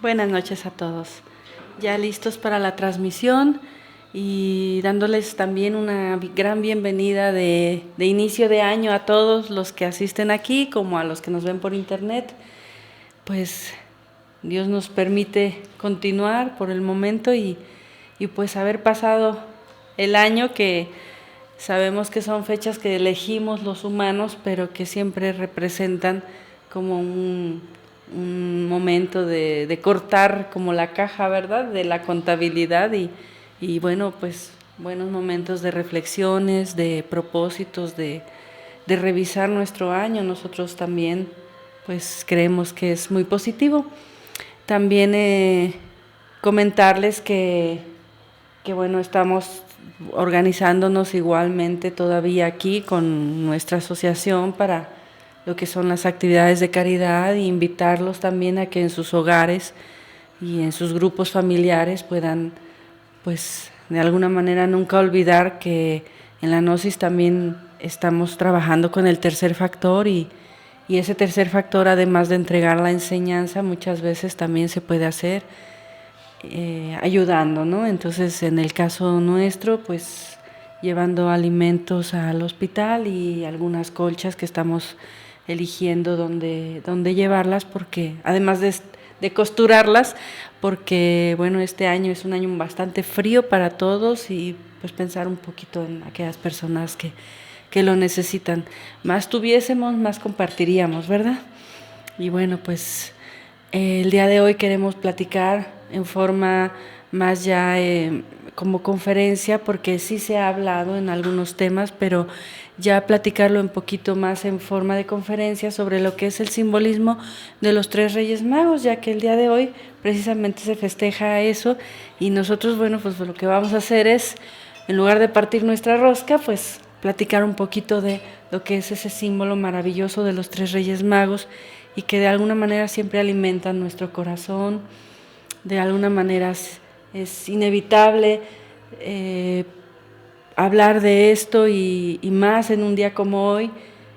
Buenas noches a todos. Ya listos para la transmisión y dándoles también una gran bienvenida de inicio de año a todos los que asisten aquí como a los que nos ven por internet. Pues Dios nos permite continuar por el momento y pues haber pasado el año, que sabemos que son fechas que elegimos los humanos, pero que siempre representan como un momento de cortar como la caja, ¿verdad?, de la contabilidad y bueno, pues buenos momentos de reflexiones, de propósitos, de revisar nuestro año. Nosotros también pues creemos que es muy positivo. También comentarles que bueno, estamos organizándonos igualmente todavía aquí con nuestra asociación para lo que son las actividades de caridad, e invitarlos también a que en sus hogares y en sus grupos familiares puedan, pues de alguna manera, nunca olvidar que en la Gnosis también estamos trabajando con el tercer factor y ese tercer factor, además de entregar la enseñanza, muchas veces también se puede hacer ayudando, ¿no? Entonces, en el caso nuestro, pues llevando alimentos al hospital y algunas colchas que estamos eligiendo dónde llevarlas, porque además de costurarlas, porque bueno, este año es un año bastante frío para todos y pues pensar un poquito en aquellas personas que lo necesitan. Más tuviésemos, más compartiríamos, ¿verdad? Y bueno, pues el día de hoy queremos platicar en forma más ya como conferencia, porque sí se ha hablado en algunos temas, pero ya platicarlo un poquito más en forma de conferencia sobre lo que es el simbolismo de los tres Reyes Magos, ya que el día de hoy precisamente se festeja eso y nosotros, bueno, pues lo que vamos a hacer es, en lugar de partir nuestra rosca, pues platicar un poquito de lo que es ese símbolo maravilloso de los tres Reyes Magos y que de alguna manera siempre alimentan nuestro corazón. De alguna manera es inevitable hablar de esto y más en un día como hoy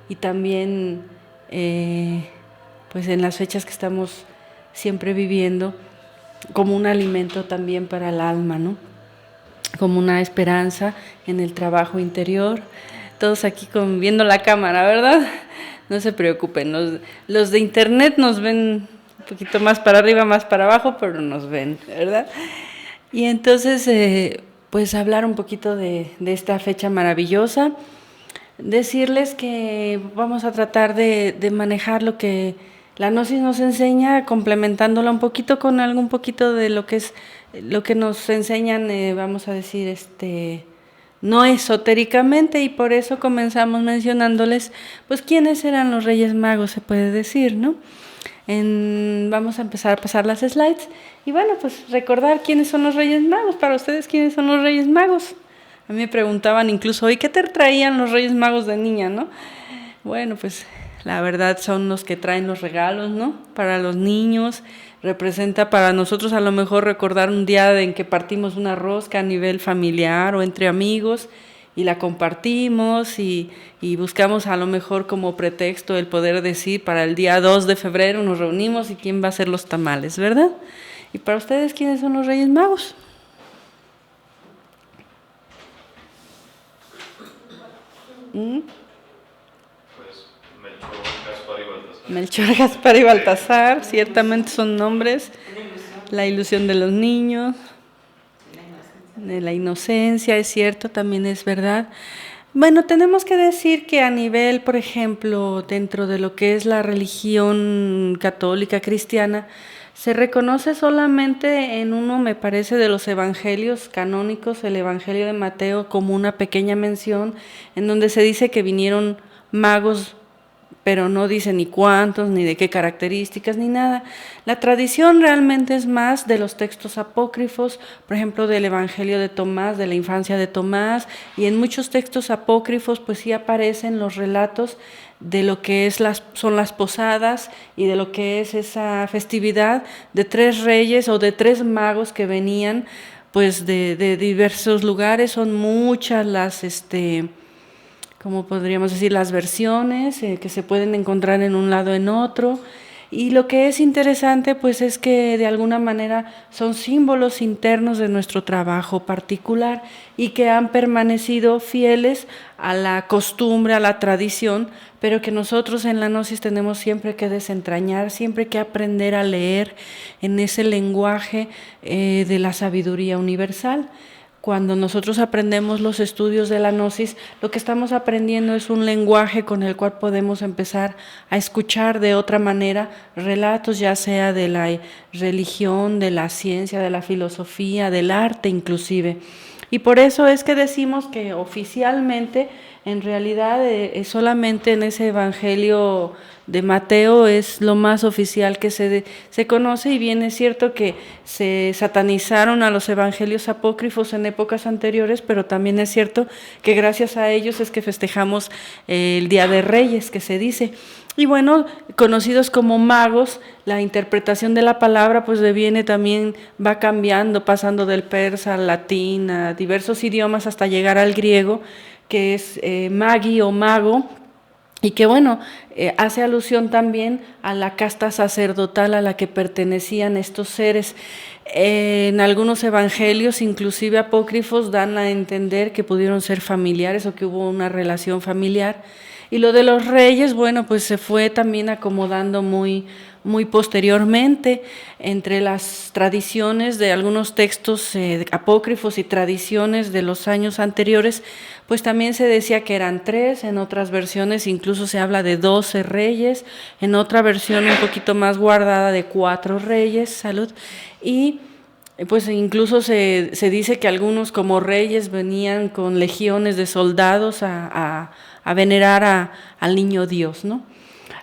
y también pues en las fechas que estamos siempre viviendo, como un alimento también para el alma, ¿no? Como una esperanza en el trabajo interior. Todos aquí viendo la cámara, ¿verdad? No se preocupen, los de internet nos ven un poquito más para arriba, más para abajo, pero nos ven, ¿verdad? Y entonces, pues hablar un poquito de esta fecha maravillosa, decirles que vamos a tratar de manejar lo que la Gnosis nos enseña, complementándola un poquito con algún poquito de lo que es lo que nos enseñan, vamos a decir, no esotéricamente, y por eso comenzamos mencionándoles, pues, quiénes eran los Reyes Magos, se puede decir, ¿no? Vamos a empezar a pasar las slides, y bueno, pues recordar quiénes son los Reyes Magos. Para ustedes, ¿quiénes son los Reyes Magos? A mí me preguntaban incluso hoy, ¿qué te traían los Reyes Magos de niña, no? Bueno, pues la verdad son los que traen los regalos, ¿no? Para los niños, representa para nosotros a lo mejor recordar un día en que partimos una rosca a nivel familiar o entre amigos y la compartimos y buscamos a lo mejor como pretexto el poder decir para el día 2 de febrero nos reunimos y quién va a hacer los tamales, ¿verdad? Y para ustedes, ¿quiénes son los Reyes Magos? Melchor, Gaspar y Baltasar, ciertamente son nombres. La ilusión de los niños, de la inocencia, es cierto, también es verdad. Bueno, tenemos que decir que a nivel, por ejemplo, dentro de lo que es la religión católica cristiana, se reconoce solamente en uno, me parece, de los evangelios canónicos, el Evangelio de Mateo, como una pequeña mención, en donde se dice que vinieron magos, pero no dice ni cuántos, ni de qué características, ni nada. La tradición realmente es más de los textos apócrifos, por ejemplo, del Evangelio de Tomás, de la infancia de Tomás, y en muchos textos apócrifos pues sí aparecen los relatos de lo que son las posadas y de lo que es esa festividad de tres reyes o de tres magos que venían pues de diversos lugares. Son muchas las como podríamos decir, las versiones que se pueden encontrar en un lado en otro. Y lo que es interesante pues es que de alguna manera son símbolos internos de nuestro trabajo particular y que han permanecido fieles a la costumbre, a la tradición, pero que nosotros en la Gnosis tenemos siempre que desentrañar, siempre que aprender a leer en ese lenguaje de la sabiduría universal. Cuando nosotros aprendemos los estudios de la Gnosis, lo que estamos aprendiendo es un lenguaje con el cual podemos empezar a escuchar de otra manera relatos, ya sea de la religión, de la ciencia, de la filosofía, del arte inclusive. Y por eso es que decimos que oficialmente, en realidad, solamente en ese Evangelio de Mateo es lo más oficial que se conoce, y bien es cierto que se satanizaron a los evangelios apócrifos en épocas anteriores, pero también es cierto que gracias a ellos es que festejamos el Día de Reyes, que se dice. Y bueno, conocidos como magos, la interpretación de la palabra pues deviene también, va cambiando, pasando del persa al latín, a diversos idiomas hasta llegar al griego, que es magi o mago, y que bueno, hace alusión también a la casta sacerdotal a la que pertenecían estos seres. En algunos evangelios, inclusive apócrifos, dan a entender que pudieron ser familiares o que hubo una relación familiar. Y lo de los reyes, bueno, pues se fue también acomodando muy posteriormente entre las tradiciones de algunos textos apócrifos y tradiciones de los años anteriores, pues también se decía que eran 3, en otras versiones incluso se habla de 12 reyes, en otra versión un poquito más guardada de 4 reyes, salud, y pues incluso se dice que algunos como reyes venían con legiones de soldados a venerar al niño Dios, ¿no?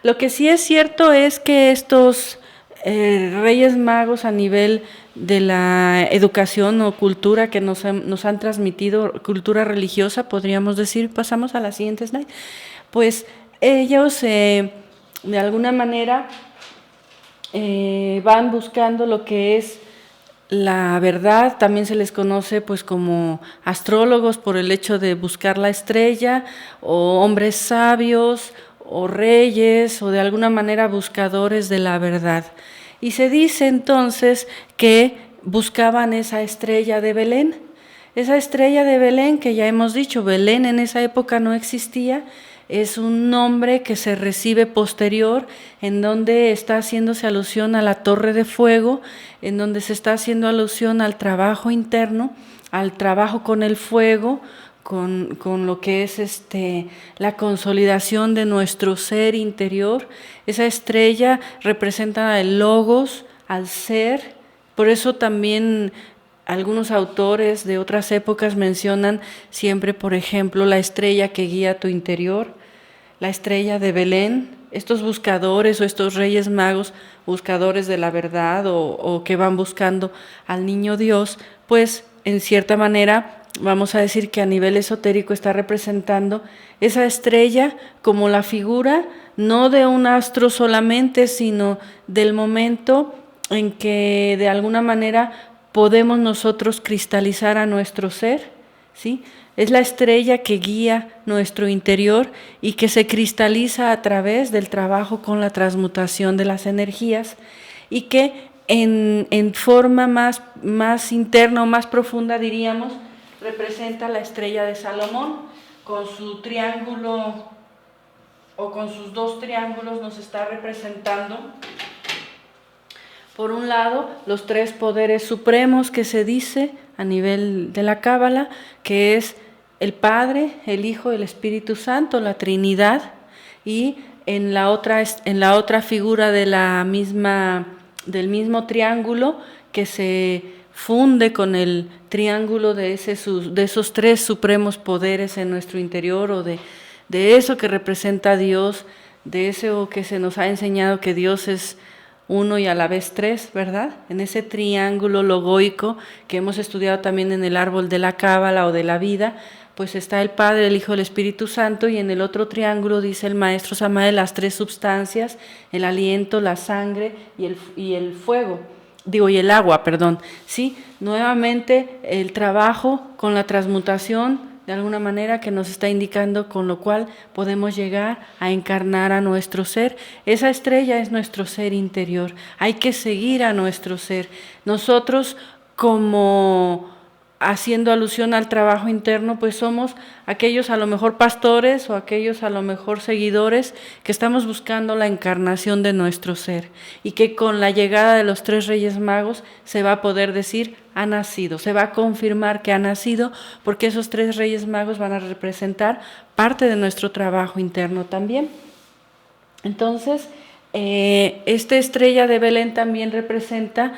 Lo que sí es cierto es que estos reyes magos a nivel de la educación o cultura que nos han transmitido, cultura religiosa, podríamos decir, pasamos a la siguiente slide, pues ellos de alguna manera van buscando lo que es la verdad. También se les conoce pues como astrólogos por el hecho de buscar la estrella, o hombres sabios, o reyes, o de alguna manera buscadores de la verdad. Y se dice entonces que buscaban esa estrella de Belén. Esa estrella de Belén, que ya hemos dicho, Belén en esa época no existía, es un nombre que se recibe posterior, en donde está haciéndose alusión a la torre de fuego, en donde se está haciendo alusión al trabajo interno, al trabajo con el fuego, con lo que es la consolidación de nuestro ser interior. Esa estrella representa el logos, al ser. Por eso también algunos autores de otras épocas mencionan siempre, por ejemplo, la estrella que guía tu interior, la estrella de Belén. Estos buscadores o estos reyes magos, buscadores de la verdad o que van buscando al niño Dios, pues en cierta manera vamos a decir que a nivel esotérico está representando esa estrella como la figura no de un astro solamente, sino del momento en que de alguna manera podemos nosotros cristalizar a nuestro ser, ¿sí? Es la estrella que guía nuestro interior y que se cristaliza a través del trabajo con la transmutación de las energías, y que en forma más interna o más profunda, diríamos, representa la estrella de Salomón, con su triángulo o con sus 2 triángulos nos está representando, por un lado, los 3 poderes supremos que se dice a nivel de la Cábala, que es el Padre, el Hijo y el Espíritu Santo, la Trinidad, y en la otra figura del mismo triángulo que se funde con el triángulo de esos 3 supremos poderes en nuestro interior, o de eso que representa a Dios, de eso que se nos ha enseñado que Dios es uno y a la vez 3, ¿verdad? En ese triángulo logoico que hemos estudiado también en el árbol de la Cábala o de la vida, pues está el Padre, el Hijo, el Espíritu Santo, y en el otro triángulo dice el maestro Samael las 3 substancias, el aliento, la sangre y el fuego. Y el agua, perdón. Sí, nuevamente el trabajo con la transmutación de alguna manera que nos está indicando, con lo cual podemos llegar a encarnar a nuestro ser. Esa estrella es nuestro ser interior. Hay que seguir a nuestro ser. Nosotros, como haciendo alusión al trabajo interno, pues somos aquellos a lo mejor pastores o aquellos a lo mejor seguidores que estamos buscando la encarnación de nuestro ser, y que con la llegada de los 3 Reyes Magos se va a poder decir ha nacido, se va a confirmar que ha nacido, porque esos 3 Reyes Magos van a representar parte de nuestro trabajo interno también. Entonces, esta estrella de Belén también representa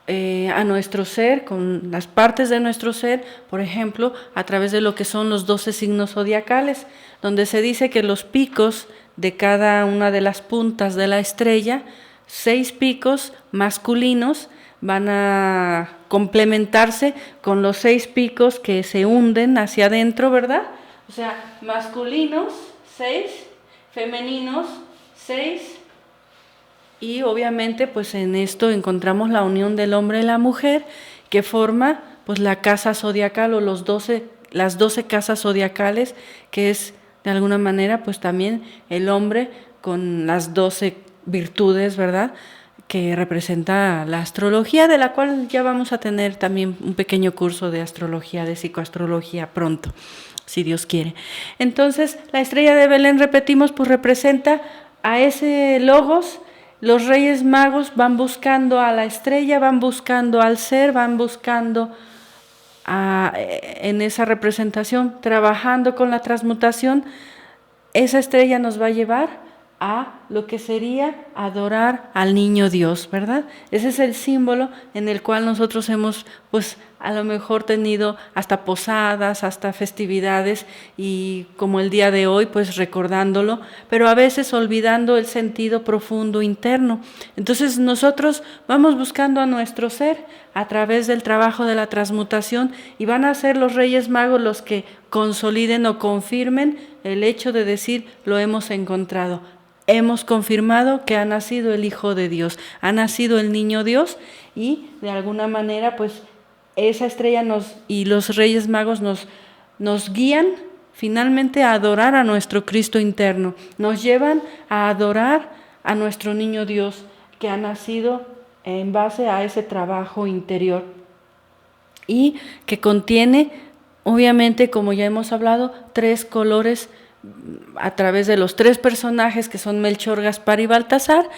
a nuestro ser, con las partes de nuestro ser, por ejemplo, a través de lo que son los 12 signos zodiacales, donde se dice que los picos de cada una de las puntas de la estrella, 6 picos masculinos, van a complementarse con los 6 picos que se hunden hacia adentro, ¿verdad? O sea, masculinos, 6, femeninos, 6, y obviamente pues en esto encontramos la unión del hombre y la mujer, que forma pues la casa zodiacal o las 12 casas zodiacales, que es de alguna manera pues también el hombre con las 12 virtudes, ¿verdad?, que representa la astrología, de la cual ya vamos a tener también un pequeño curso de astrología, de psicoastrología pronto, si Dios quiere. Entonces, la estrella de Belén, repetimos, pues representa a ese logos. Los Reyes Magos van buscando a la estrella, van buscando al ser, van buscando en esa representación, trabajando con la transmutación. Esa estrella nos va a llevar a lo que sería adorar al niño Dios, ¿verdad? Ese es el símbolo en el cual nosotros hemos, pues, a lo mejor tenido hasta posadas, hasta festividades, y como el día de hoy, pues recordándolo, pero a veces olvidando el sentido profundo interno. Entonces nosotros vamos buscando a nuestro ser a través del trabajo de la transmutación, y van a ser los Reyes Magos los que consoliden o confirmen el hecho de decir lo hemos encontrado. Hemos confirmado que ha nacido el Hijo de Dios, ha nacido el Niño Dios, y de alguna manera pues esa estrella y los Reyes Magos nos guían finalmente a adorar a nuestro Cristo interno, nos llevan a adorar a nuestro Niño Dios, que ha nacido en base a ese trabajo interior, y que contiene, obviamente, como ya hemos hablado, 3 colores a través de los 3 personajes que son Melchor, Gaspar y Baltasar,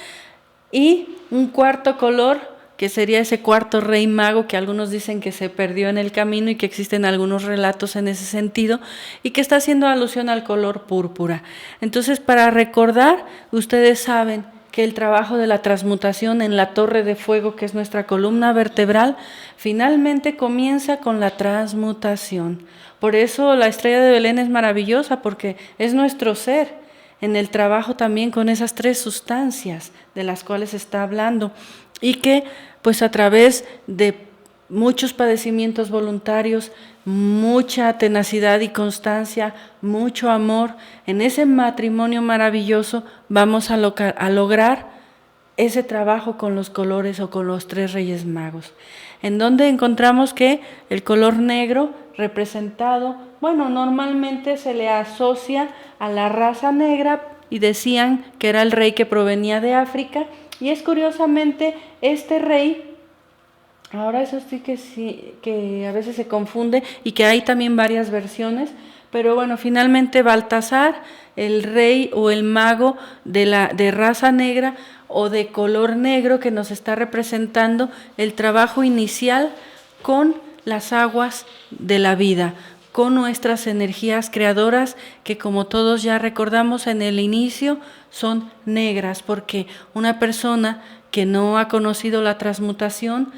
y un 4º color que sería ese 4º rey mago, que algunos dicen que se perdió en el camino y que existen algunos relatos en ese sentido, y que está haciendo alusión al color púrpura. Entonces, para recordar, ustedes saben que el trabajo de la transmutación en la torre de fuego, que es nuestra columna vertebral, finalmente comienza con la transmutación. Por eso la estrella de Belén es maravillosa, porque es nuestro ser en el trabajo también con esas 3 sustancias de las cuales está hablando, y que pues a través de muchos padecimientos voluntarios, mucha tenacidad y constancia, mucho amor, en ese matrimonio maravilloso vamos a lograr ese trabajo con los colores o con los 3 Reyes Magos, en donde encontramos que el color negro representado, bueno, normalmente se le asocia a la raza negra, y decían que era el rey que provenía de África, y es curiosamente este rey. Ahora eso sí, que a veces se confunde, y que hay también varias versiones, pero bueno, finalmente Baltasar, el rey o el mago de raza negra o de color negro, que nos está representando el trabajo inicial con las aguas de la vida, con nuestras energías creadoras, que como todos ya recordamos en el inicio, son negras, porque una persona que no ha conocido la transmutación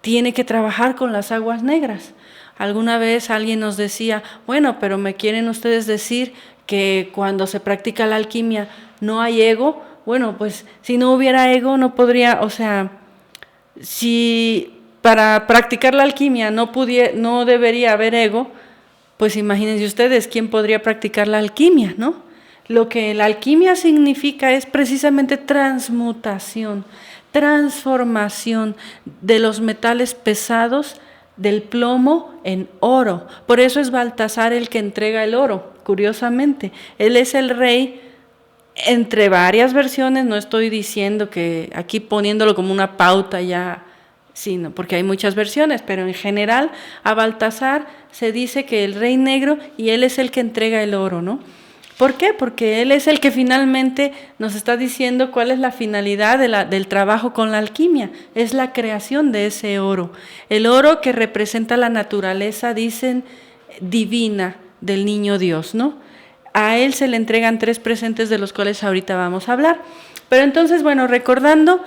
tiene que trabajar con las aguas negras. Alguna vez alguien nos decía, bueno, pero ¿me quieren ustedes decir que cuando se practica la alquimia no hay ego? Bueno, pues si no hubiera ego no podría, o sea, si para practicar la alquimia no debería haber ego, pues imagínense ustedes quién podría practicar la alquimia, ¿no? Lo que la alquimia significa es precisamente transmutación, transformación de los metales pesados del plomo en oro. Por eso es Baltasar el que entrega el oro, curiosamente. Él es el rey, entre varias versiones, no estoy diciendo que aquí poniéndolo como una pauta ya, sino porque hay muchas versiones, pero en general a Baltasar se dice que el rey negro y él es el que entrega el oro, ¿no? ¿Por qué? Porque él es el que finalmente nos está diciendo cuál es la finalidad del trabajo con la alquimia. Es la creación de ese oro. El oro que representa la naturaleza, dicen, divina del niño Dios, ¿no? A él se le entregan 3 presentes de los cuales ahorita vamos a hablar. Pero entonces, bueno, recordando,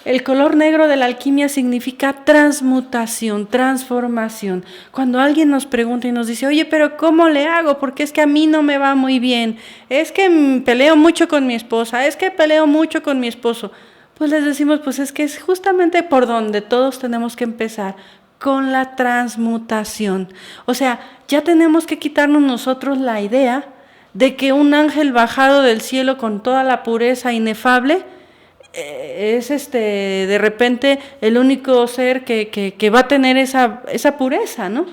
el color negro de la alquimia significa transmutación, transformación. Cuando alguien nos pregunta y nos dice, oye, pero ¿cómo le hago? Porque es que a mí no me va muy bien. Es que peleo mucho con mi esposa. Es que peleo mucho con mi esposo. Pues les decimos, pues es que es justamente por donde todos tenemos que empezar, con la transmutación. O sea, ya tenemos que quitarnos nosotros la idea de que un ángel bajado del cielo con toda la pureza inefable es de repente el único ser que va a tener esa pureza, ¿no?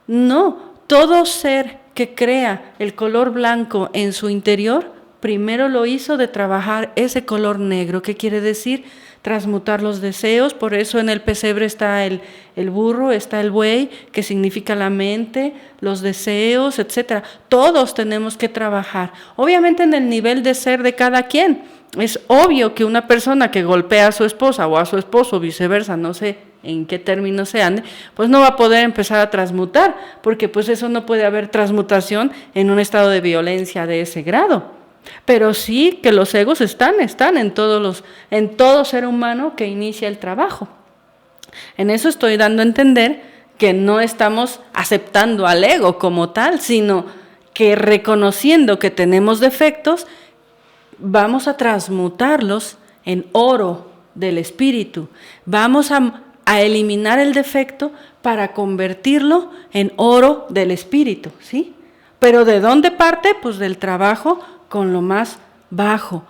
No, todo ser que crea el color blanco en su interior, primero lo hizo de trabajar ese color negro. ¿Qué quiere decir? Transmutar los deseos. Por eso en el pesebre está el burro, está el buey, que significa la mente, los deseos, etc. Todos tenemos que trabajar, obviamente en el nivel de ser de cada quien. Es obvio que una persona que golpea a su esposa o a su esposo, o viceversa, no sé en qué términos se ande, pues no va a poder empezar a transmutar, porque pues eso no puede haber transmutación en un estado de violencia de ese grado. Pero sí que los egos están en todo ser humano que inicia el trabajo. En eso estoy dando a entender que no estamos aceptando al ego como tal, sino que reconociendo que tenemos defectos, vamos a transmutarlos en oro del espíritu. Vamos a eliminar el defecto para convertirlo en oro del espíritu, ¿sí? Pero ¿de dónde parte? Pues del trabajo con lo más bajo,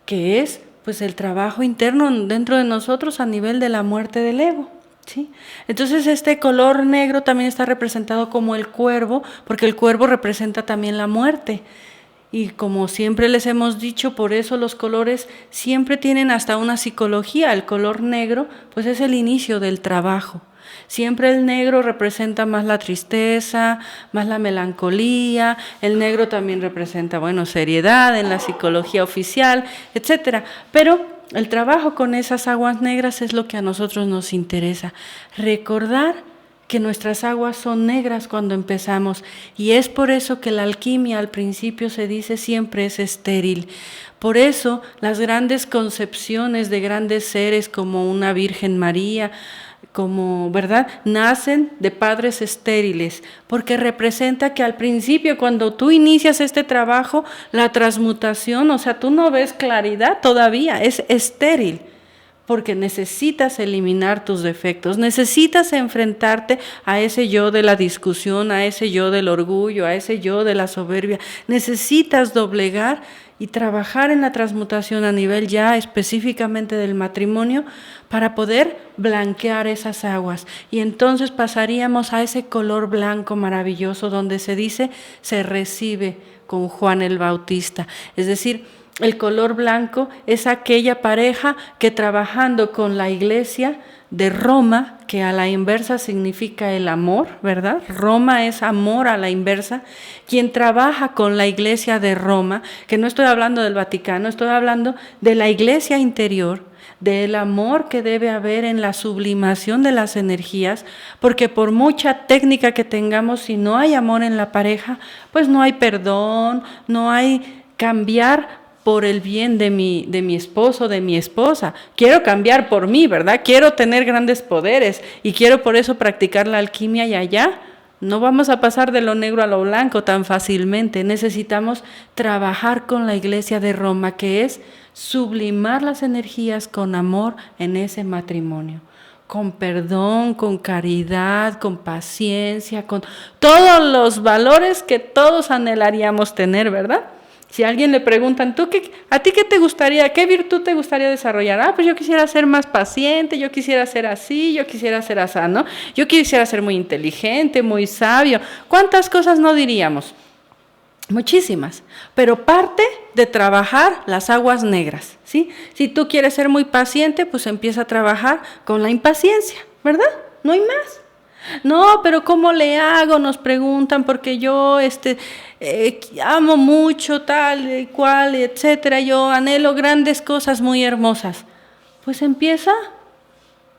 que es pues el trabajo interno dentro de nosotros a nivel de la muerte del ego, ¿sí? Entonces este color negro también está representado como el cuervo, porque el cuervo representa también la muerte. Y como siempre les hemos dicho, por eso los colores siempre tienen hasta una psicología. El color negro pues es el inicio del trabajo. Siempre el negro representa más la tristeza, más la melancolía. El negro también representa, seriedad en la psicología oficial, etc. Pero el trabajo con esas aguas negras es lo que a nosotros nos interesa. Recordar que nuestras aguas son negras cuando empezamos, y es por eso que la alquimia al principio se dice siempre es estéril. Por eso las grandes concepciones de grandes seres como una Virgen María, ¿verdad? Nacen de padres estériles, porque representa que al principio, cuando tú inicias este trabajo, la transmutación, o sea, tú no ves claridad todavía, es estéril. Porque necesitas eliminar tus defectos, necesitas enfrentarte a ese yo de la discusión, a ese yo del orgullo, a ese yo de la soberbia. Necesitas doblegar y trabajar en la transmutación a nivel ya específicamente del matrimonio para poder blanquear esas aguas. Y entonces pasaríamos a ese color blanco maravilloso donde se dice se recibe con Juan el Bautista. Es decir, el color blanco es aquella pareja que trabajando con la iglesia de Roma, que a la inversa significa el amor, ¿verdad? Roma es amor a la inversa. Quien trabaja con la iglesia de Roma, que no estoy hablando del Vaticano, estoy hablando de la iglesia interior, del amor que debe haber en la sublimación de las energías, porque por mucha técnica que tengamos, si no hay amor en la pareja, pues no hay perdón, no hay cambiar por el bien de mi esposo, de mi esposa. Quiero cambiar por mí, ¿verdad? Quiero tener grandes poderes y quiero por eso practicar la alquimia y allá. No vamos a pasar de lo negro a lo blanco tan fácilmente. Necesitamos trabajar con la iglesia de Roma, que es sublimar las energías con amor en ese matrimonio. Con perdón, con caridad, con paciencia, con todos los valores que todos anhelaríamos tener, ¿verdad? Si a alguien le preguntan, ¿a ti qué te gustaría, qué virtud te gustaría desarrollar? Pues yo quisiera ser más paciente, yo quisiera ser así, yo quisiera ser así, ¿no? Yo quisiera ser muy inteligente, muy sabio. ¿Cuántas cosas no diríamos? Muchísimas, pero parte de trabajar las aguas negras, ¿sí? Si tú quieres ser muy paciente, pues empieza a trabajar con la impaciencia, ¿verdad? No hay más. No, pero ¿cómo le hago? Nos preguntan porque yo amo mucho tal y cual, etcétera. Yo anhelo grandes cosas muy hermosas. Pues empieza,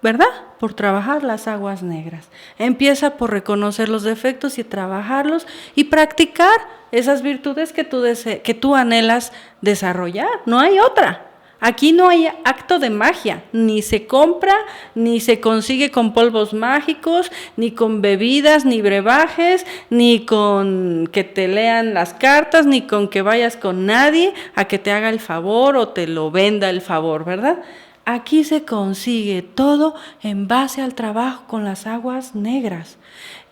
¿verdad? Por trabajar las aguas negras. Empieza por reconocer los defectos y trabajarlos y practicar esas virtudes que tú anhelas desarrollar. No hay otra. Aquí no hay acto de magia, ni se compra, ni se consigue con polvos mágicos, ni con bebidas, ni brebajes, ni con que te lean las cartas, ni con que vayas con nadie a que te haga el favor o te lo venda el favor, ¿verdad? Aquí se consigue todo en base al trabajo con las aguas negras.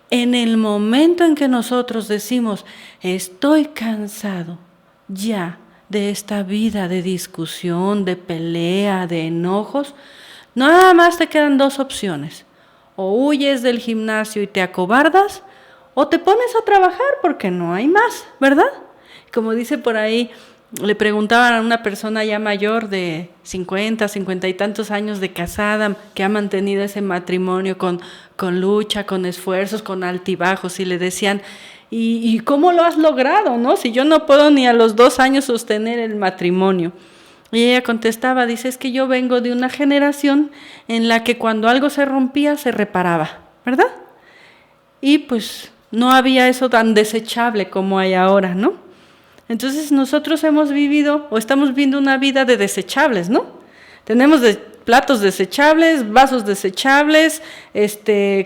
En el momento en que nosotros decimos, estoy cansado, ya, de esta vida de discusión, de pelea, de enojos, nada más te quedan dos opciones. O huyes del gimnasio y te acobardas, o te pones a trabajar porque no hay más, ¿verdad? Como dice por ahí, le preguntaban a una persona ya mayor de 50 y tantos años de casada, que ha mantenido ese matrimonio con lucha, con esfuerzos, con altibajos, y le decían, ¿y cómo lo has logrado, no? Si yo no puedo ni a los 2 años sostener el matrimonio. Y ella contestaba, dice, es que yo vengo de una generación en la que cuando algo se rompía, se reparaba, ¿verdad? Y pues no había eso tan desechable como hay ahora, ¿no? Entonces nosotros hemos vivido o estamos viviendo una vida de desechables, ¿no? Tenemos platos desechables, vasos desechables,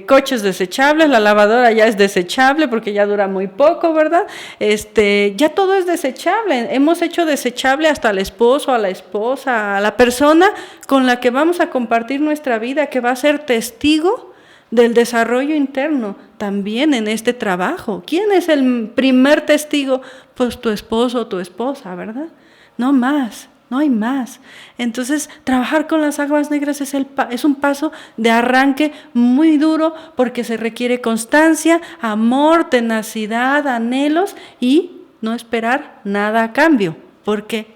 coches desechables, la lavadora ya es desechable porque ya dura muy poco, ¿verdad? Ya todo es desechable. Hemos hecho desechable hasta al esposo, a la esposa, a la persona con la que vamos a compartir nuestra vida, que va a ser testigo del desarrollo interno también en este trabajo. ¿Quién es el primer testigo? Pues tu esposo o tu esposa, ¿verdad? No más, no hay más. Entonces, trabajar con las aguas negras es un paso de arranque muy duro porque se requiere constancia, amor, tenacidad, anhelos y no esperar nada a cambio, porque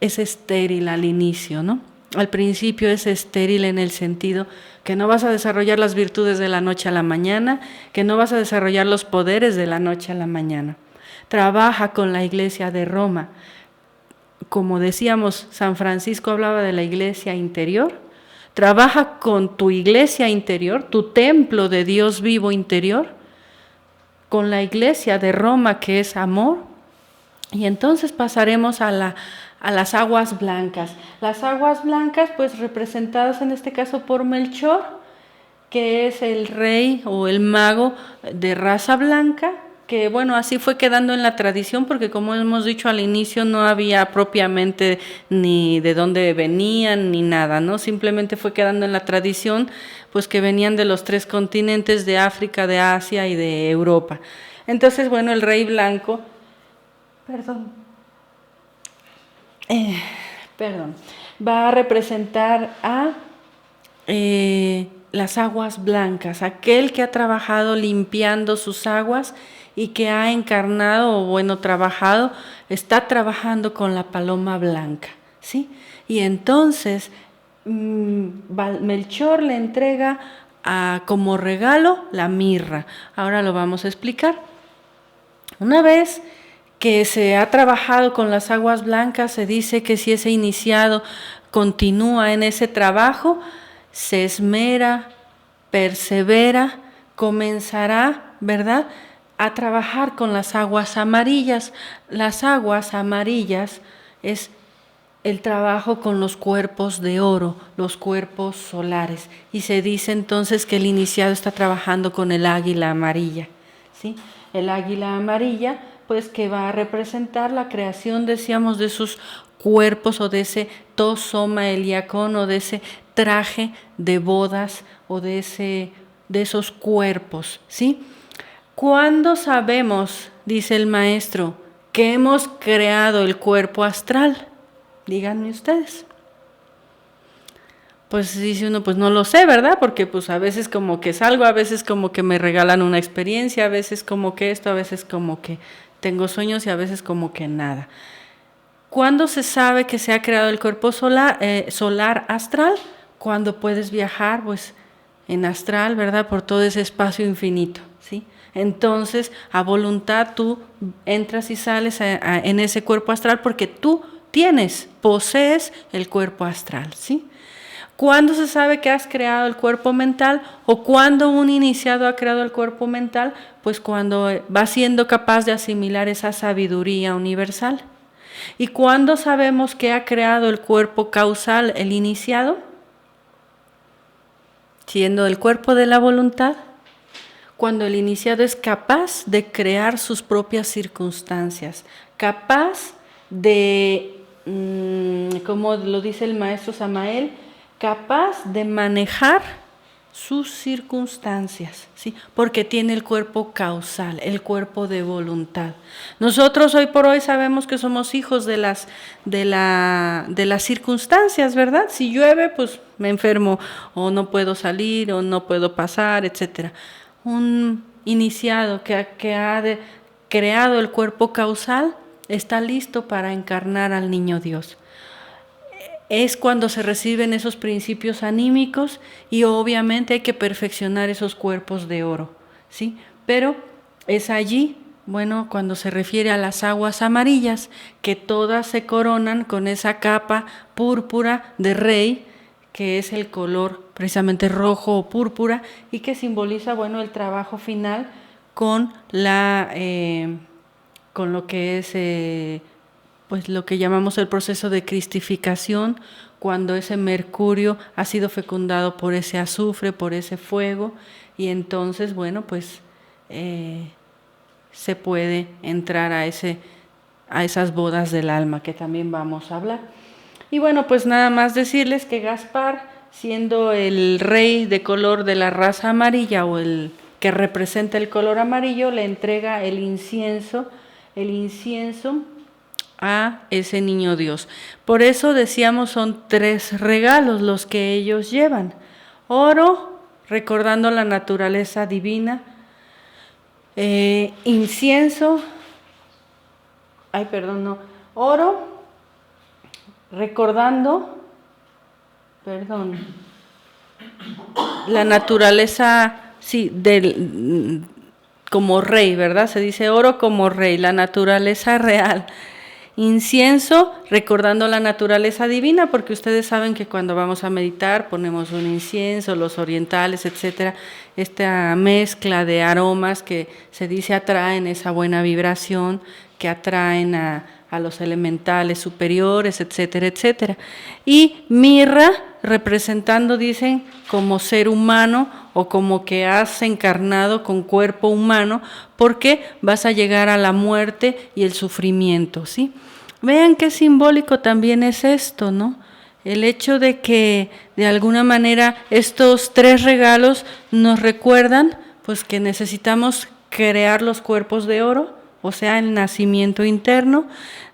es estéril al inicio, ¿no? Al principio es estéril en el sentido que no vas a desarrollar las virtudes de la noche a la mañana, que no vas a desarrollar los poderes de la noche a la mañana. Trabaja con la iglesia de Roma. Como decíamos, San Francisco hablaba de la iglesia interior. Trabaja con tu iglesia interior, tu templo de Dios vivo interior, con la iglesia de Roma que es amor. Y entonces pasaremos a las aguas blancas. Las aguas blancas, pues representadas en este caso por Melchor, que es el rey o el mago de raza blanca, que bueno, así fue quedando en la tradición, porque como hemos dicho al inicio, no había propiamente ni de dónde venían ni nada, ¿no? Simplemente fue quedando en la tradición, pues que venían de los 3 continentes, de África, de Asia y de Europa. Entonces, bueno, el rey blanco, va a representar a las aguas blancas, aquel que ha trabajado limpiando sus aguas y que ha encarnado o bueno, trabajado, está trabajando con la paloma blanca, ¿sí? Y entonces Melchor le entrega como regalo la mirra. Ahora lo vamos a explicar. Una vez que se ha trabajado con las aguas blancas, se dice que si ese iniciado continúa en ese trabajo, se esmera, persevera, comenzará, ¿verdad?, a trabajar con las aguas amarillas. Las aguas amarillas es el trabajo con los cuerpos de oro, los cuerpos solares. Y se dice entonces que el iniciado está trabajando con el águila amarilla, ¿sí? El águila amarilla, pues que va a representar la creación, decíamos, de esos cuerpos o de ese tosoma eliacón o de ese traje de bodas o de esos cuerpos, ¿sí? ¿Cuándo sabemos, dice el maestro, que hemos creado el cuerpo astral. Díganme ustedes. Pues dice uno, pues no lo sé, ¿verdad? Porque pues a veces como que salgo, a veces como que me regalan una experiencia, a veces como que esto, a veces como que tengo sueños y a veces como que nada. ¿Cuándo se sabe que se ha creado el cuerpo solar astral? Cuando puedes viajar, pues en astral, ¿verdad? Por todo ese espacio infinito, ¿sí? Entonces, a voluntad tú entras y sales en ese cuerpo astral porque tú posees el cuerpo astral, ¿sí? ¿Cuándo se sabe que has creado el cuerpo mental o cuándo un iniciado ha creado el cuerpo mental? Pues cuando va siendo capaz de asimilar esa sabiduría universal. ¿Y cuándo sabemos que ha creado el cuerpo causal el iniciado? Siendo el cuerpo de la voluntad, cuando el iniciado es capaz de crear sus propias circunstancias, capaz de, como lo dice el maestro Samael, capaz de manejar sus circunstancias, ¿sí? Porque tiene el cuerpo causal, el cuerpo de voluntad. Nosotros hoy por hoy sabemos que somos hijos de las circunstancias, ¿verdad? Si llueve, pues me enfermo, o no puedo salir, o no puedo pasar, etcétera. Un iniciado que ha creado el cuerpo causal está listo para encarnar al niño Dios. Es cuando se reciben esos principios anímicos y obviamente hay que perfeccionar esos cuerpos de oro, ¿sí? Pero es allí, bueno, cuando se refiere a las aguas amarillas, que todas se coronan con esa capa púrpura de rey, que es el color precisamente rojo o púrpura y que simboliza, bueno, el trabajo final con con lo que es pues lo que llamamos el proceso de cristificación, cuando ese mercurio ha sido fecundado por ese azufre, por ese fuego, y entonces, bueno, pues se puede entrar a esas bodas del alma, que también vamos a hablar. Y bueno, pues nada más decirles que Gaspar, siendo el rey de color de la raza amarilla o el que representa el color amarillo, le entrega el incienso a ese niño Dios. Por eso decíamos son 3 regalos los que ellos llevan. Oro, recordando la naturaleza divina. Oro, recordando, la naturaleza, sí, como rey, ¿verdad? Se dice oro como rey, la naturaleza real. Incienso, recordando la naturaleza divina, porque ustedes saben que cuando vamos a meditar ponemos un incienso, los orientales, etcétera, esta mezcla de aromas que se dice atraen esa buena vibración, que atraen a los elementales superiores, etcétera, etcétera. Y mirra, representando, dicen, como ser humano o como que has encarnado con cuerpo humano, porque vas a llegar a la muerte y el sufrimiento, ¿sí? Vean qué simbólico también es esto, ¿no? El hecho de que de alguna manera estos 3 regalos nos recuerdan pues que necesitamos crear los cuerpos de oro, o sea, el nacimiento interno,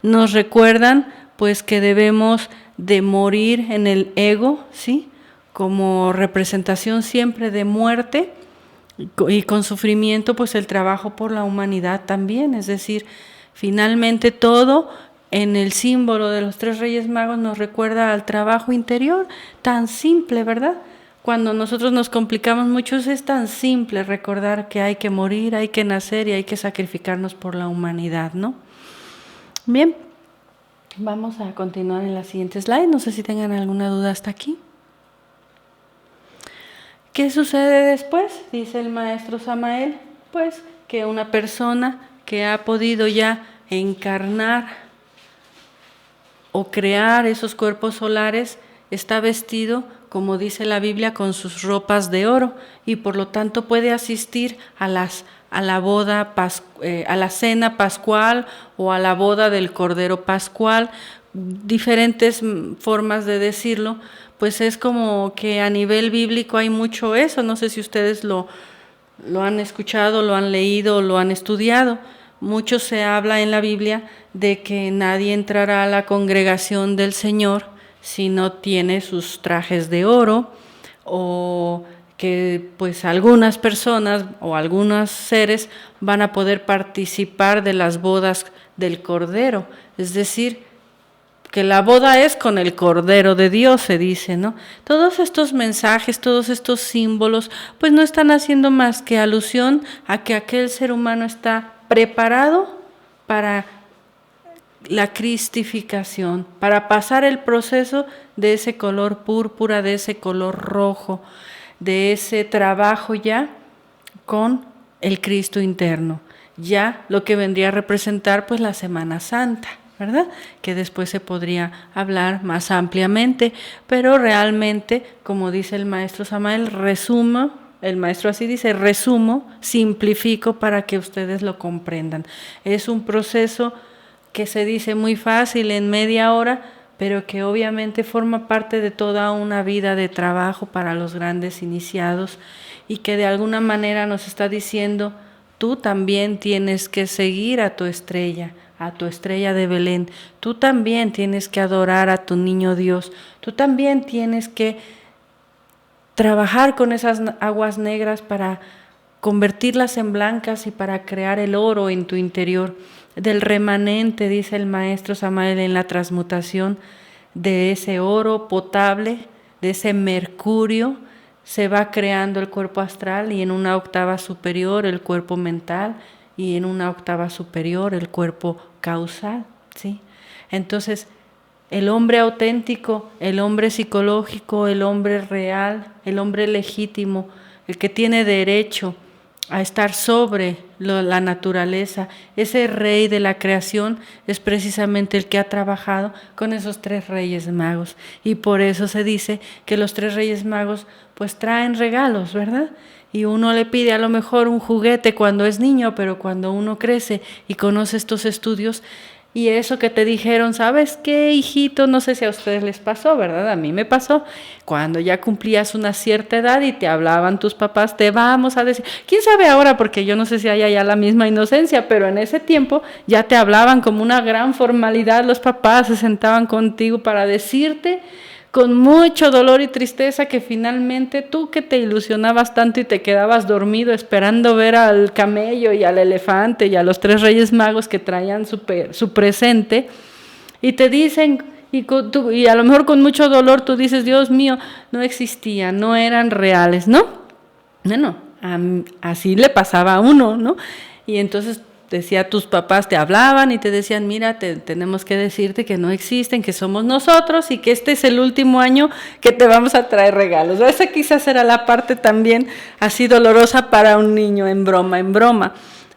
nos recuerdan pues que debemos de morir en el ego, ¿sí? Como representación siempre de muerte y con sufrimiento pues el trabajo por la humanidad también, es decir, finalmente todo en el símbolo de los 3 Reyes Magos nos recuerda al trabajo interior, tan simple, ¿verdad? Cuando nosotros nos complicamos mucho es tan simple recordar que hay que morir, hay que nacer y hay que sacrificarnos por la humanidad, ¿no? Bien, vamos a continuar en la siguiente slide, no sé si tengan alguna duda hasta aquí. ¿Qué sucede después? Dice el maestro Samael, pues que una persona que ha podido ya encarnar o crear esos cuerpos solares está vestido, como dice la Biblia, con sus ropas de oro y por lo tanto puede asistir a la boda, a la cena pascual o a la boda del Cordero Pascual, diferentes formas de decirlo, pues es como que a nivel bíblico hay mucho eso, no sé si ustedes lo han escuchado, lo han leído, lo han estudiado, mucho se habla en la Biblia de que nadie entrará a la congregación del Señor si no tiene sus trajes de oro, o que pues algunas personas o algunos seres van a poder participar de las bodas del Cordero, es decir, que la boda es con el Cordero de Dios, se dice, ¿no? Todos estos mensajes, todos estos símbolos, pues no están haciendo más que alusión a que aquel ser humano está preparado para la cristificación, para pasar el proceso de ese color púrpura, de ese color rojo, de ese trabajo ya con el Cristo interno, ya lo que vendría a representar pues la Semana Santa, ¿verdad? Que después se podría hablar más ampliamente, pero realmente, como dice el maestro Samael, resumo, el maestro así dice, resumo, simplifico para que ustedes lo comprendan. Es un proceso que se dice muy fácil en media hora, pero que obviamente forma parte de toda una vida de trabajo para los grandes iniciados, y que de alguna manera nos está diciendo, tú también tienes que seguir a tu estrella de Belén, tú también tienes que adorar a tu niño Dios, tú también tienes que trabajar con esas aguas negras para convertirlas en blancas y para crear el oro en tu interior. Del remanente, dice el maestro Samael en la transmutación, de ese oro potable, de ese mercurio, se va creando el cuerpo astral, y en una octava superior el cuerpo mental, y en una octava superior el cuerpo causal, ¿sí? Entonces, el hombre auténtico, el hombre psicológico, el hombre real, el hombre legítimo, el que tiene derecho a estar sobre la naturaleza, ese rey de la creación, es precisamente el que ha trabajado con esos 3 reyes magos. Y por eso se dice que los 3 reyes magos pues traen regalos, ¿verdad? Y uno le pide a lo mejor un juguete cuando es niño, pero cuando uno crece y conoce estos estudios, y eso que te dijeron, ¿sabes qué, hijito? No sé si a ustedes les pasó, ¿verdad? A mí me pasó. Cuando ya cumplías una cierta edad y te hablaban tus papás, te vamos a decir, quién sabe ahora, porque yo no sé si haya ya la misma inocencia, pero en ese tiempo ya te hablaban como una gran formalidad, los papás se sentaban contigo para decirte con mucho dolor y tristeza que finalmente tú, que te ilusionabas tanto y te quedabas dormido esperando ver al camello y al elefante y a los 3 reyes magos que traían su presente, y te dicen, y a lo mejor con mucho dolor tú dices, Dios mío, no existían, no eran reales, ¿no? Bueno, así le pasaba a uno, ¿no? Y entonces decía, tus papás te hablaban y te decían, mira, tenemos que decirte que no existen, que somos nosotros y que este es el último año que te vamos a traer regalos. Esa quizás era la parte también así dolorosa para un niño, en broma.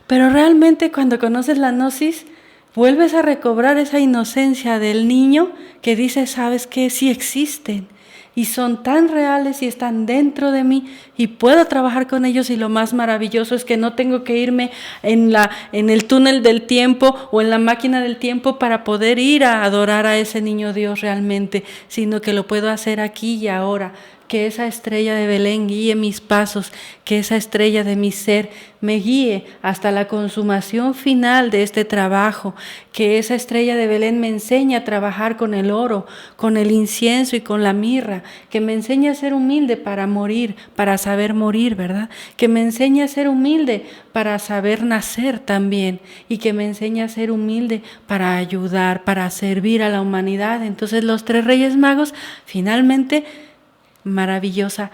Pero realmente cuando conoces la gnosis, vuelves a recobrar esa inocencia del niño que dice, ¿sabes qué? Sí existen. Y son tan reales y están dentro de mí y puedo trabajar con ellos, y lo más maravilloso es que no tengo que irme en el túnel del tiempo o en la máquina del tiempo para poder ir a adorar a ese niño Dios realmente, sino que lo puedo hacer aquí y ahora. Que esa estrella de Belén guíe mis pasos, que esa estrella de mi ser me guíe hasta la consumación final de este trabajo, que esa estrella de Belén me enseñe a trabajar con el oro, con el incienso y con la mirra, que me enseñe a ser humilde para morir, para saber morir, ¿verdad? Que me enseñe a ser humilde para saber nacer también, y que me enseñe a ser humilde para ayudar, para servir a la humanidad. Entonces los 3 reyes magos finalmente, maravillosa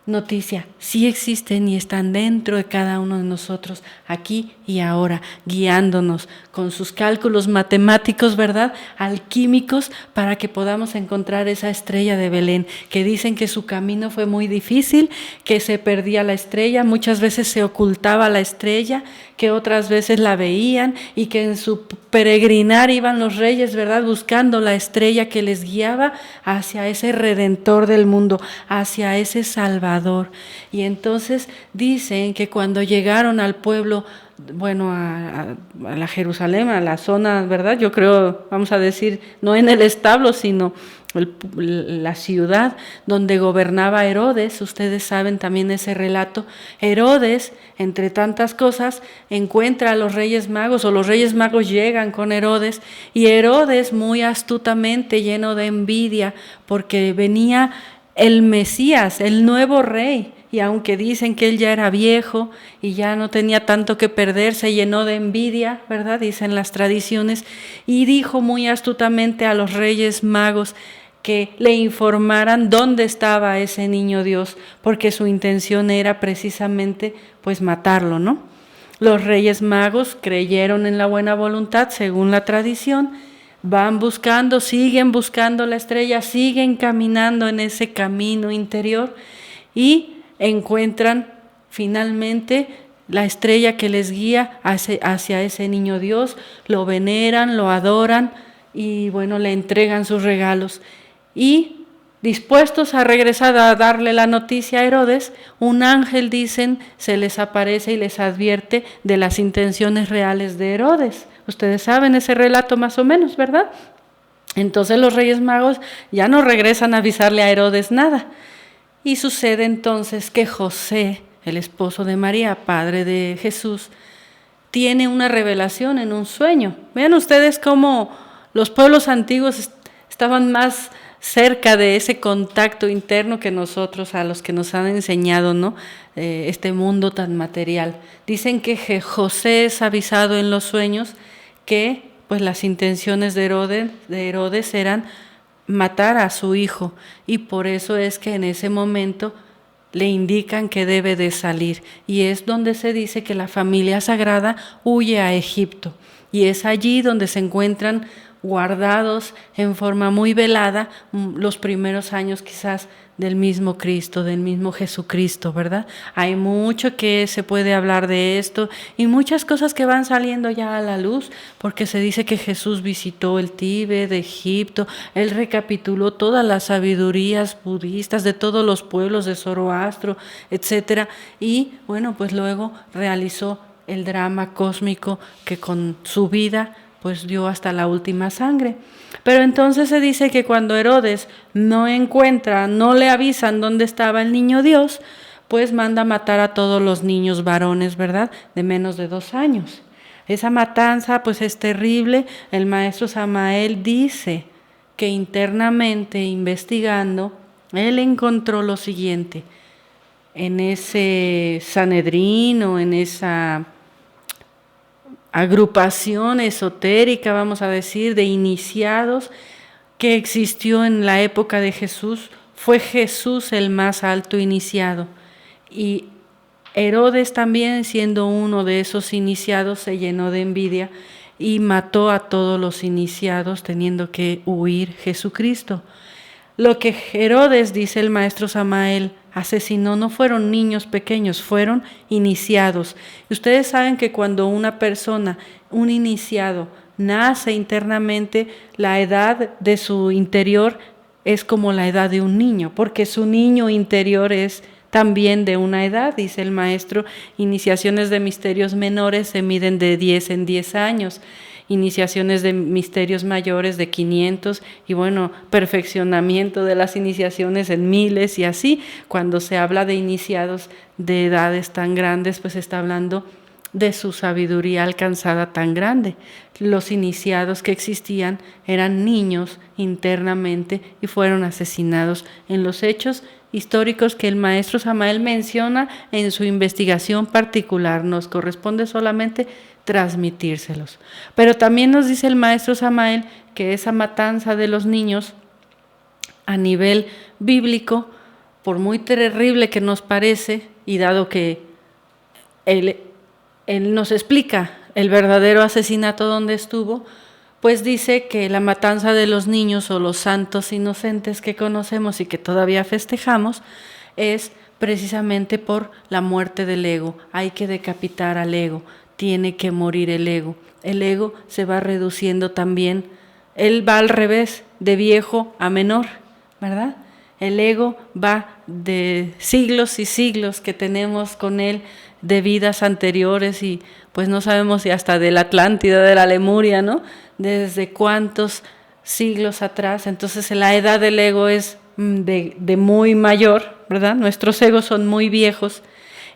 noticia, sí existen y están dentro de cada uno de nosotros, aquí y ahora, guiándonos con sus cálculos matemáticos, ¿verdad?, alquímicos, para que podamos encontrar esa estrella de Belén, que dicen que su camino fue muy difícil, que se perdía la estrella, muchas veces se ocultaba la estrella, que otras veces la veían, y que en su peregrinar iban los reyes, ¿verdad?, buscando la estrella que les guiaba hacia ese Redentor del mundo, hacia ese Salvador. Y entonces dicen que cuando llegaron al pueblo, bueno, a la Jerusalén, a la zona, ¿verdad?, yo creo, vamos a decir, no en el establo, sino la ciudad donde gobernaba Herodes. Ustedes saben también ese relato. Herodes, entre tantas cosas, encuentra a los Reyes Magos, o los Reyes Magos llegan con Herodes, y Herodes, muy astutamente, lleno de envidia, porque venía el Mesías, el nuevo rey, y aunque dicen que él ya era viejo y ya no tenía tanto que perder, se llenó de envidia, ¿verdad? Dicen las tradiciones, y dijo muy astutamente a los Reyes Magos que le informaran dónde estaba ese niño Dios, porque su intención era precisamente pues matarlo, ¿no? Los Reyes Magos creyeron en la buena voluntad, según la tradición, van buscando, siguen buscando la estrella, siguen caminando en ese camino interior y encuentran finalmente la estrella que les guía hacia ese niño Dios, lo veneran, lo adoran y bueno, le entregan sus regalos. Y dispuestos a regresar a darle la noticia a Herodes, un ángel, dicen, se les aparece y les advierte de las intenciones reales de Herodes. Ustedes saben ese relato más o menos, ¿verdad? Entonces los Reyes Magos ya no regresan a avisarle a Herodes nada. Y sucede entonces que José, el esposo de María, padre de Jesús, tiene una revelación en un sueño. Vean ustedes cómo los pueblos antiguos estaban más cerca de ese contacto interno que nosotros, a los que nos han enseñado, ¿no? Este mundo tan material. Dicen que José es avisado en los sueños que pues las intenciones de Herodes eran matar a su hijo, y por eso es que en ese momento le indican que debe de salir, y es donde se dice que la familia sagrada huye a Egipto, y es allí donde se encuentran guardados en forma muy velada los primeros años quizás del mismo Cristo, del mismo Jesucristo, ¿verdad? Hay mucho que se puede hablar de esto y muchas cosas que van saliendo ya a la luz, porque se dice que Jesús visitó el Tíbet, de Egipto, él recapituló todas las sabidurías budistas de todos los pueblos de Zoroastro, etcétera, y bueno, pues luego realizó el drama cósmico que con su vida pues dio hasta la última sangre. Pero entonces se dice que cuando Herodes no encuentra, no le avisan dónde estaba el niño Dios, pues manda matar a todos los niños varones, ¿verdad?, de menos de 2 años. Esa matanza pues es terrible. El maestro Samael dice que internamente investigando, él encontró lo siguiente: en ese Sanedrín o en esa agrupación esotérica, vamos a decir, de iniciados que existió en la época de Jesús, fue Jesús el más alto iniciado. Y Herodes también, siendo uno de esos iniciados, se llenó de envidia y mató a todos los iniciados, teniendo que huir Jesucristo. Lo que Herodes, dice el maestro Samael, asesinó no fueron niños pequeños, fueron iniciados. Y ustedes saben que cuando una persona, un iniciado, nace internamente, la edad de su interior es como la edad de un niño, porque su niño interior es también de una edad, dice el maestro. Iniciaciones de misterios menores se miden de 10 en 10 años. Iniciaciones de misterios mayores de 500 y bueno, perfeccionamiento de las iniciaciones en miles y así. Cuando se habla de iniciados de edades tan grandes, pues está hablando de su sabiduría alcanzada tan grande. Los iniciados que existían eran niños internamente y fueron asesinados en los hechos históricos que el maestro Samael menciona en su investigación particular. Nos corresponde solamente transmitírselos. Pero también nos dice el maestro Samael que esa matanza de los niños a nivel bíblico, por muy terrible que nos parece, y dado que él nos explica el verdadero asesinato donde estuvo, pues dice que la matanza de los niños o los santos inocentes que conocemos y que todavía festejamos es precisamente por la muerte del ego. Hay que decapitar al ego. Tiene que morir el ego. El ego se va reduciendo también. Él va al revés, de viejo a menor, ¿verdad? El ego va de siglos y siglos que tenemos con él, de vidas anteriores, y pues no sabemos si hasta de la Atlántida, de la Lemuria, ¿no? Desde cuántos siglos atrás. Entonces la edad del ego es de muy mayor, ¿verdad? Nuestros egos son muy viejos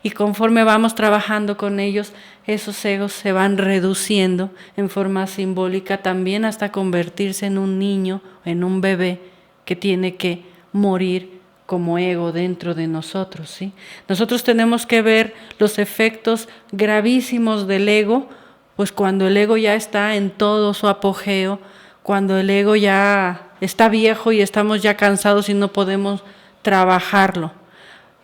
y conforme vamos trabajando con ellos, esos egos se van reduciendo en forma simbólica también hasta convertirse en un niño, en un bebé que tiene que morir como ego dentro de nosotros, ¿sí? Nosotros tenemos que ver los efectos gravísimos del ego, pues cuando el ego ya está en todo su apogeo, cuando el ego ya está viejo y estamos ya cansados y no podemos trabajarlo.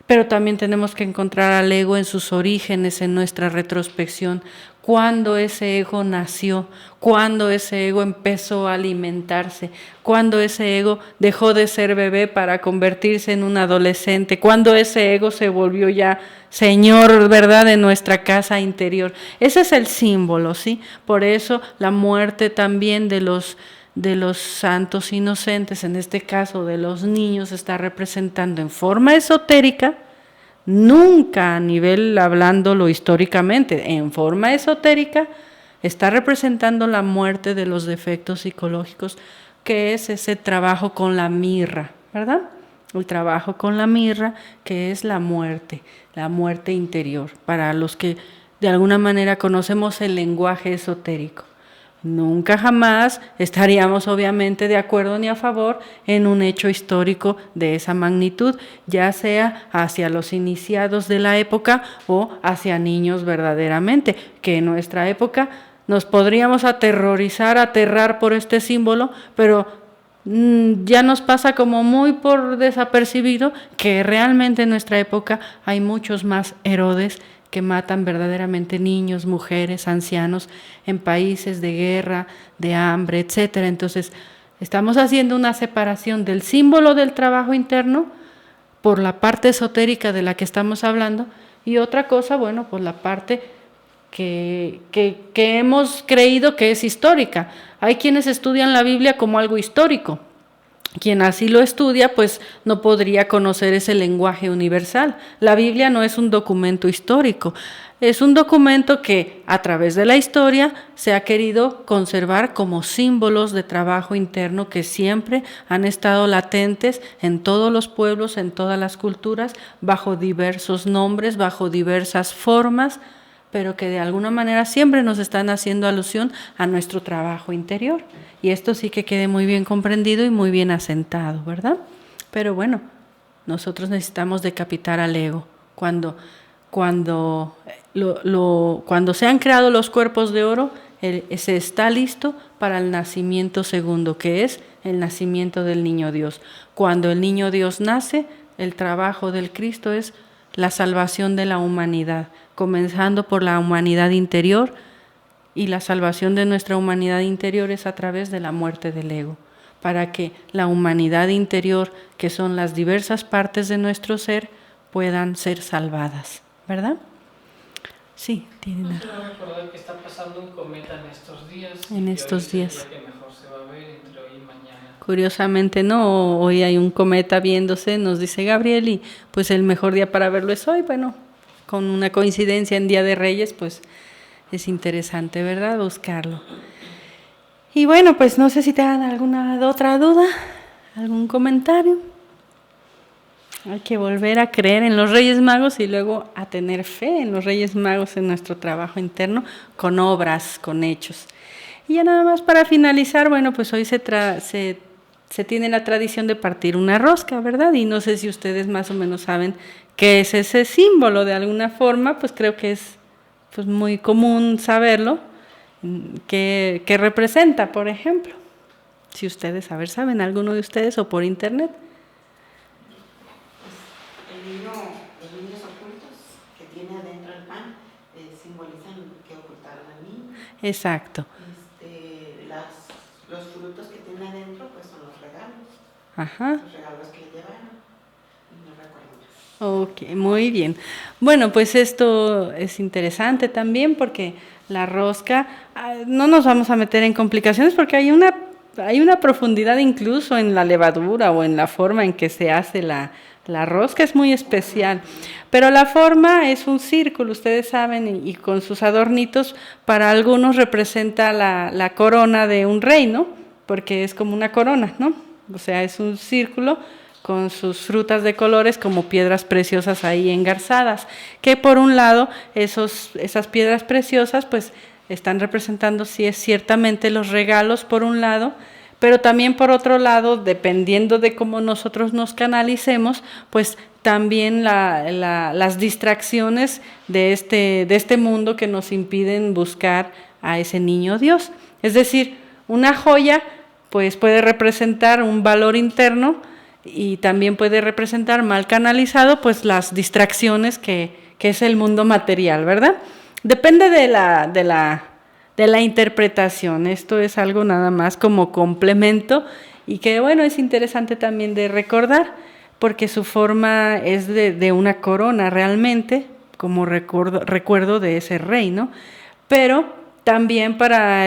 Pero también tenemos que encontrar al ego en sus orígenes, en nuestra retrospección, cuándo ese ego nació, cuándo ese ego empezó a alimentarse, cuándo ese ego dejó de ser bebé para convertirse en un adolescente, cuándo ese ego se volvió ya señor, ¿verdad?, de nuestra casa interior. Ese es el símbolo, ¿sí? Por eso la muerte también de los santos inocentes, en este caso de los niños, está representando en forma esotérica, nunca a nivel hablándolo históricamente, en forma esotérica, está representando la muerte de los defectos psicológicos, que es ese trabajo con la mirra, ¿verdad? El trabajo con la mirra, que es la muerte interior, para los que de alguna manera conocemos el lenguaje esotérico. Nunca jamás estaríamos obviamente de acuerdo ni a favor en un hecho histórico de esa magnitud, ya sea hacia los iniciados de la época o hacia niños verdaderamente, que en nuestra época nos podríamos aterrar por este símbolo, pero ya nos pasa como muy por desapercibido que realmente en nuestra época hay muchos más Herodes que matan verdaderamente niños, mujeres, ancianos en países de guerra, de hambre, etc. Entonces, estamos haciendo una separación del símbolo del trabajo interno por la parte esotérica de la que estamos hablando y otra cosa, bueno, por la parte que hemos creído que es histórica. Hay quienes estudian la Biblia como algo histórico. Quien así lo estudia, pues no podría conocer ese lenguaje universal. La Biblia no es un documento histórico, es un documento que a través de la historia se ha querido conservar como símbolos de trabajo interno que siempre han estado latentes en todos los pueblos, en todas las culturas, bajo diversos nombres, bajo diversas formas, pero que de alguna manera siempre nos están haciendo alusión a nuestro trabajo interior. Y esto sí que quede muy bien comprendido y muy bien asentado, ¿verdad? Pero bueno, nosotros necesitamos decapitar al ego. Cuando se han creado los cuerpos de oro, se está listo para el nacimiento segundo, que es el nacimiento del niño Dios. Cuando el niño Dios nace, el trabajo del Cristo es la salvación de la humanidad, comenzando por la humanidad interior, y la salvación de nuestra humanidad interior es a través de la muerte del ego, para que la humanidad interior, que son las diversas partes de nuestro ser, puedan ser salvadas, ¿verdad? Sí, tienen. No quiero recordar que está pasando un cometa en estos días. En estos días. Que mejor se va a ver entre hoy y mañana. Curiosamente no, hoy hay un cometa viéndose, nos dice Gabriel, y pues el mejor día para verlo es hoy. Bueno, con una coincidencia en Día de Reyes, pues es interesante, ¿verdad?, buscarlo. Y bueno, pues no sé si te dan alguna otra duda, algún comentario. Hay que volver a creer en los Reyes Magos y luego a tener fe en los Reyes Magos en nuestro trabajo interno, con obras, con hechos. Y ya nada más para finalizar, bueno, pues hoy se tiene la tradición de partir una rosca, ¿verdad? Y no sé si ustedes más o menos saben qué es ese símbolo. De alguna forma, pues creo que es pues muy común saberlo, que representa, por ejemplo. Si ustedes saben, alguno de ustedes o por internet. Los niños ocultos que tiene adentro el pan simbolizan que ocultaron al niño. Exacto. Los frutos que tiene adentro pues son los regalos. Ajá. Los regalos que le llevaron. No recuerdo más. Ok, muy bien. Bueno, pues esto es interesante también porque la rosca, no nos vamos a meter en complicaciones porque hay una profundidad incluso en la levadura o en la forma en que se hace la rosca, es muy especial. Pero la forma es un círculo, ustedes saben, y con sus adornitos, para algunos representa la corona de un reino, porque es como una corona, ¿no? O sea, es un círculo con sus frutas de colores como piedras preciosas ahí engarzadas, que por un lado esas piedras preciosas pues están representando sí es ciertamente los regalos por un lado, pero también por otro lado, dependiendo de cómo nosotros nos canalicemos, pues también las distracciones de este mundo que nos impiden buscar a ese niño Dios. Es decir, una joya pues puede representar un valor interno y también puede representar mal canalizado pues las distracciones que es el mundo material, ¿verdad? Depende de la interpretación. Esto es algo nada más como complemento y que bueno, es interesante también de recordar porque su forma es de una corona realmente, como recuerdo de ese rey, ¿no? Pero también para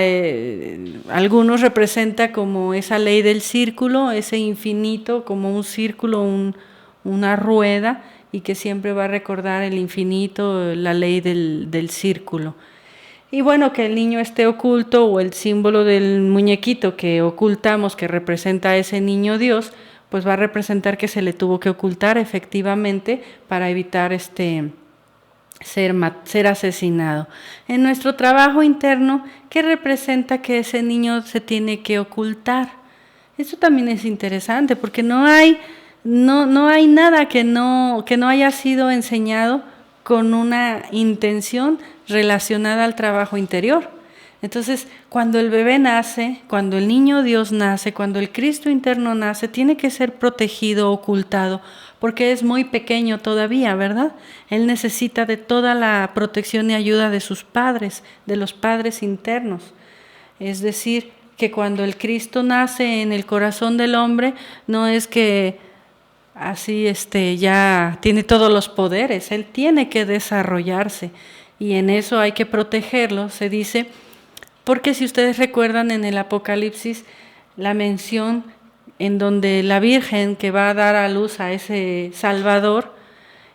algunos representa como esa ley del círculo, ese infinito, como un círculo, una rueda, y que siempre va a recordar el infinito, la ley del círculo. Y bueno, que el niño esté oculto o el símbolo del muñequito que ocultamos, que representa a ese niño Dios, pues va a representar que se le tuvo que ocultar efectivamente para evitar ser asesinado. En nuestro trabajo interno, ¿qué representa que ese niño se tiene que ocultar? Eso también es interesante porque no hay nada que no haya sido enseñado con una intención relacionada al trabajo interior. Entonces, cuando el bebé nace, cuando el niño Dios nace, cuando el Cristo interno nace, tiene que ser protegido, ocultado, porque es muy pequeño todavía, ¿verdad? Él necesita de toda la protección y ayuda de sus padres, de los padres internos. Es decir, que cuando el Cristo nace en el corazón del hombre, no es que así ya tiene todos los poderes, él tiene que desarrollarse y en eso hay que protegerlo, se dice, porque si ustedes recuerdan en el Apocalipsis la mención en donde la Virgen que va a dar a luz a ese Salvador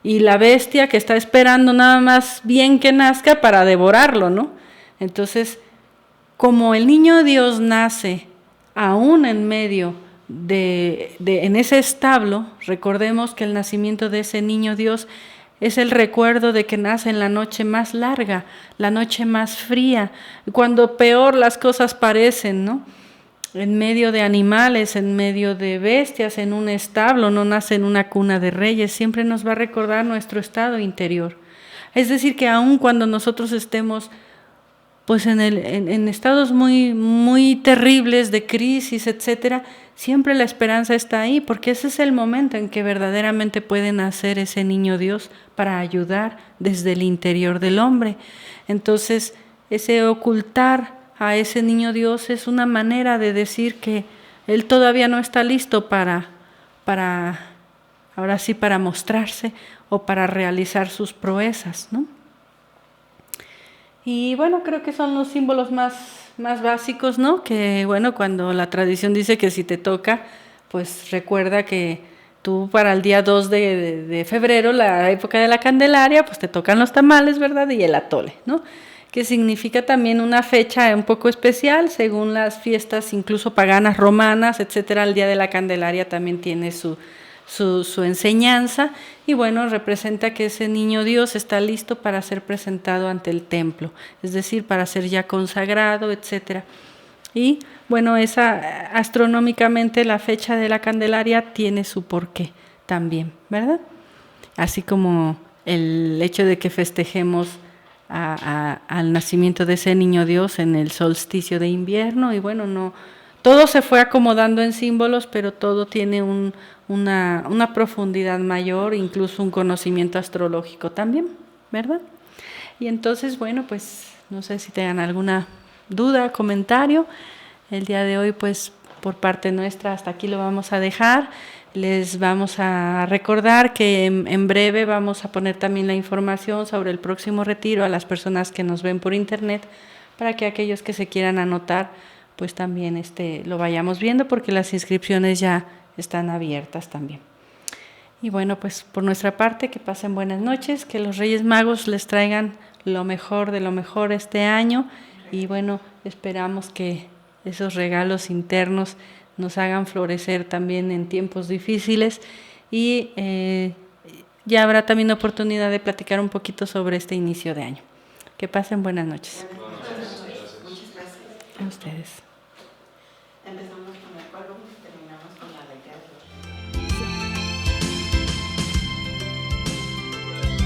y la bestia que está esperando nada más bien que nazca para devorarlo, ¿no? Entonces, como el niño Dios nace aún en medio en ese establo, recordemos que el nacimiento de ese niño Dios es el recuerdo de que nace en la noche más larga, la noche más fría, cuando peor las cosas parecen, ¿no? En medio de animales, en medio de bestias, en un establo, no nace en una cuna de reyes, siempre nos va a recordar nuestro estado interior. Es decir, que aun cuando nosotros estemos pues en estados muy, muy terribles de crisis, etcétera, siempre la esperanza está ahí, porque ese es el momento en que verdaderamente puede nacer ese niño Dios para ayudar desde el interior del hombre. Entonces, ese ocultar a ese niño Dios es una manera de decir que él todavía no está listo para ahora sí, para mostrarse o para realizar sus proezas, ¿no? Y bueno, creo que son los símbolos más básicos, ¿no? Que bueno, cuando la tradición dice que si te toca, pues recuerda que tú para el día 2 de febrero, la época de la Candelaria, pues te tocan los tamales, ¿verdad? Y el atole, ¿no? Que significa también una fecha un poco especial, según las fiestas incluso paganas, romanas, etcétera. El día de la Candelaria también tiene su enseñanza y bueno, representa que ese niño Dios está listo para ser presentado ante el templo, es decir, para ser ya consagrado, etcétera. Y bueno, astronómicamente la fecha de la Candelaria tiene su porqué también, ¿verdad? Así como el hecho de que festejemos al nacimiento de ese niño Dios en el solsticio de invierno y bueno, no todo se fue acomodando en símbolos, pero todo tiene una profundidad mayor, incluso un conocimiento astrológico también, ¿verdad? Y entonces, bueno, pues no sé si tengan alguna duda, comentario. El día de hoy, pues por parte nuestra, hasta aquí lo vamos a dejar. Les vamos a recordar que en breve vamos a poner también la información sobre el próximo retiro a las personas que nos ven por internet, para que aquellos que se quieran anotar, pues también lo vayamos viendo, porque las inscripciones ya están abiertas también. Y bueno, pues por nuestra parte, que pasen buenas noches, que los Reyes Magos les traigan lo mejor de lo mejor este año y bueno, esperamos que esos regalos internos nos hagan florecer también en tiempos difíciles y ya habrá también oportunidad de platicar un poquito sobre este inicio de año. Que pasen buenas noches. Buenas noches. Muchas gracias. A ustedes.